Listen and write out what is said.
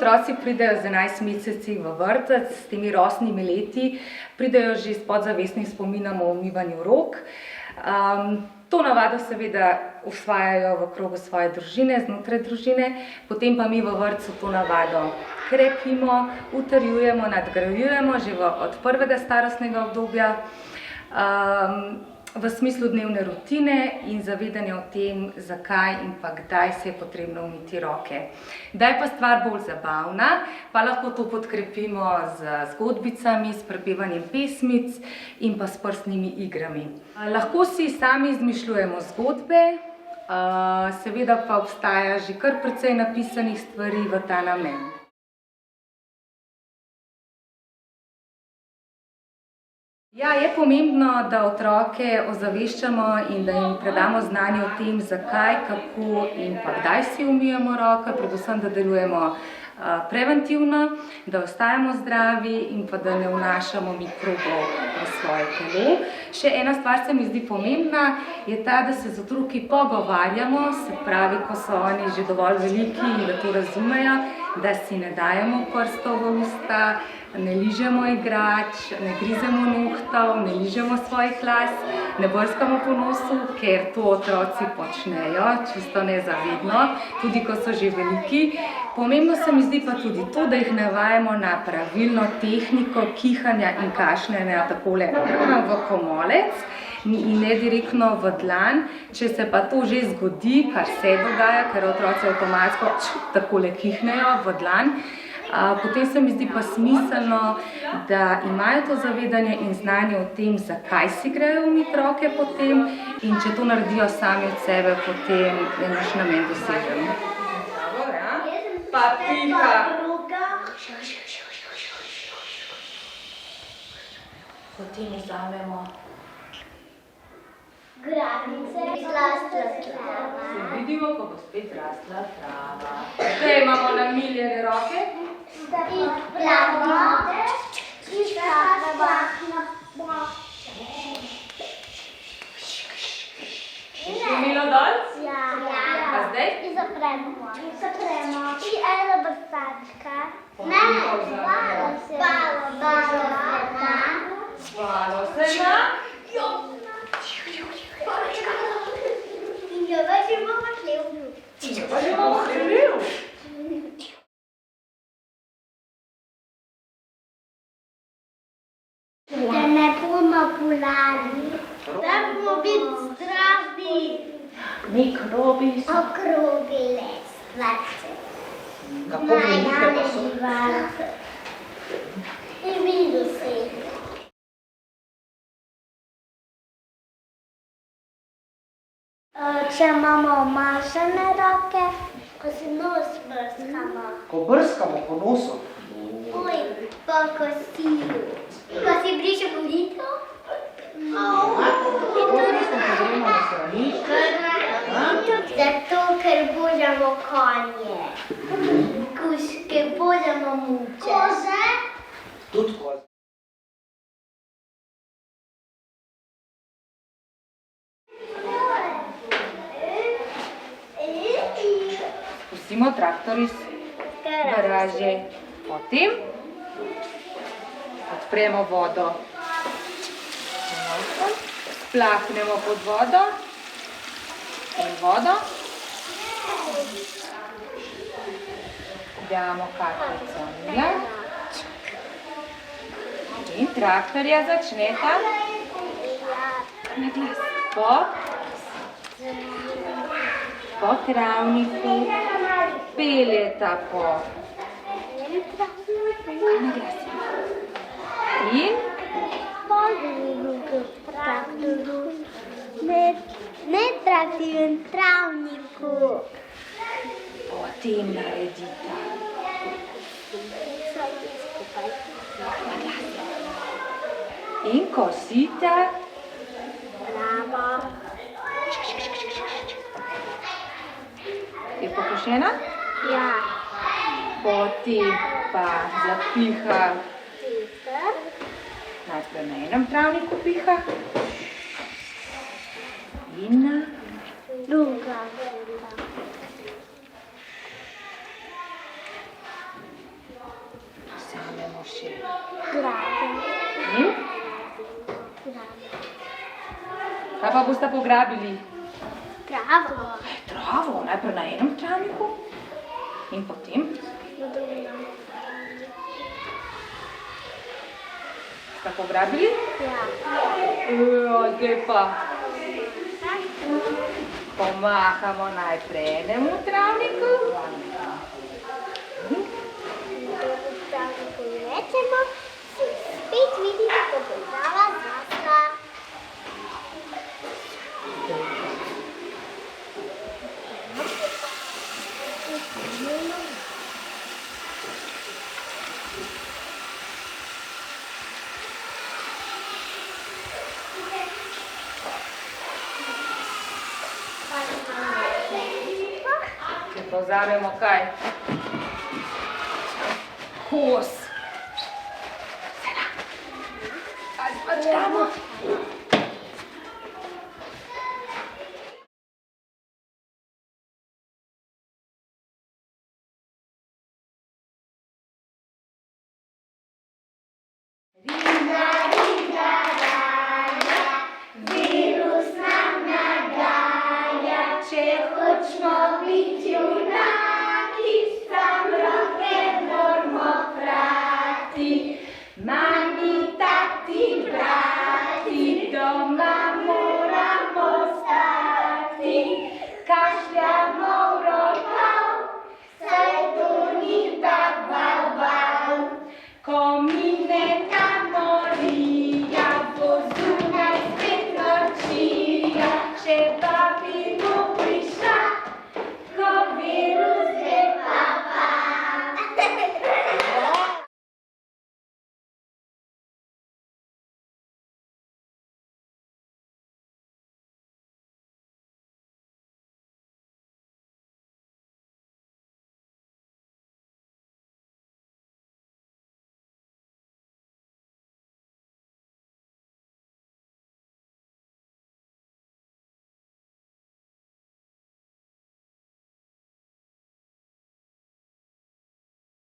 otroci pridejo z 11 meseci v vrtec, s temi rosnimi leti, pridejo že s podzavestnim spominom o umivanju rok. To navado seveda usvajajo v krogu svoje družine, znotraj družine, potem pa mi v vrtcu to navado krepimo, utrjujemo, nadgrajujemo že od prvega starostnega obdobja, v smislu dnevne rutine in zavedanja o tem, zakaj in pa kdaj se je potrebno umiti roke. Da je pa stvar bolj zabavna, pa lahko to podkrepimo z zgodbicami, s prepevanjem pesmic in pa s prstnimi igrami. Lahko si sami izmišljujemo zgodbe, seveda pa obstaja že kar precej napisanih stvari v ta namen. Ja, je pomembno, da otroke ozaveščamo in da jim predamo znanje o tem, zakaj, kako in pa kdaj si umijemo roke, predvsem, da delujemo preventivno, da ostajamo zdravi in pa da ne vnašamo mikrobov v svoje telo. Še ena stvar se mi zdi pomembna, je ta, da se z otroki pogovarjamo, se pravi, ko so oni že dovolj veliki in da to razumejo, da si ne dajemo prstov v usta, ne ližemo igrač, ne grizemo nohtov, ne ližemo svojih las, ne brskamo po nosu, ker to otroci počnejo, čisto nezavedno, tudi ko so že veliki. Pomembno se mi zdi pa tudi to, da jih navajamo na pravilno tehniko kihanja in kašljanja takole v komolec in ne direktno v dlan. Če se pa to že zgodi, kar se dogaja, ker otroci avtomatsko takole kihnejo v dlan, potem se mi zdi pa smiselno, da imajo to zavedanje in znanje o tem, zakaj si grejo umiti roke potem in če to naredijo sami od sebe, potem je naš namen dosežen. Pa tiha. Potem vzamemo granice, zrasla trava. Se vidimo, ko bo spet zrasla trava. Zdaj imamo namiljene roke. In plavimo. In plavimo. Še milo dol? Ja. Pa zdaj? In zapremo. In eno brsačka. Ne, balo se na. Balo se na. In jo več imamo hlevnju. In jo več imamo hlevnju. Da ne bomo bolali, da bomo biti zdravi. Mikrobi so. Okrogle stvarce. Kako velike pa so? Živalce. In virusi. Če imamo omašene roke, ko si nos brskamo. Ko brskamo po nosu? Oj, po kosilu. Ko si brišemo lito. Zato, ker božamo konje. Ker božamo muče. Koze? Tudi koze. Spustimo traktor iz garaže. Potem odpremo vodo. Splahnemo pod vodo in vodo. Damo kapljico mila. In traktorja začneta na glas. Po travniku peljeta po in ne traktivnem travniku. Potem naredita. In kosita. Bravo. Je pokošena? Ja. Potem pa zapiha. Najprej na enem travniku piha. In na Druga. bomo še? Grado. In? Grado. Kaj pa boste pograbili? Travo. Travo, najprej na enem travniku in potem Na drugem. ste pograbili. Ja. Zdaj pa pomahamo najprej enemu travniku. Travniku rečemo, spet vidite, ko bo trava zrasla. Če pa vzamemo kaj? Kos. Kaj zmačkamo? Če hočemo biti junaki, sam roke moramo prati. Mami, tati, brati, doma moramo stati. Kašljamo v rokav, saj to ni tak bal. Ko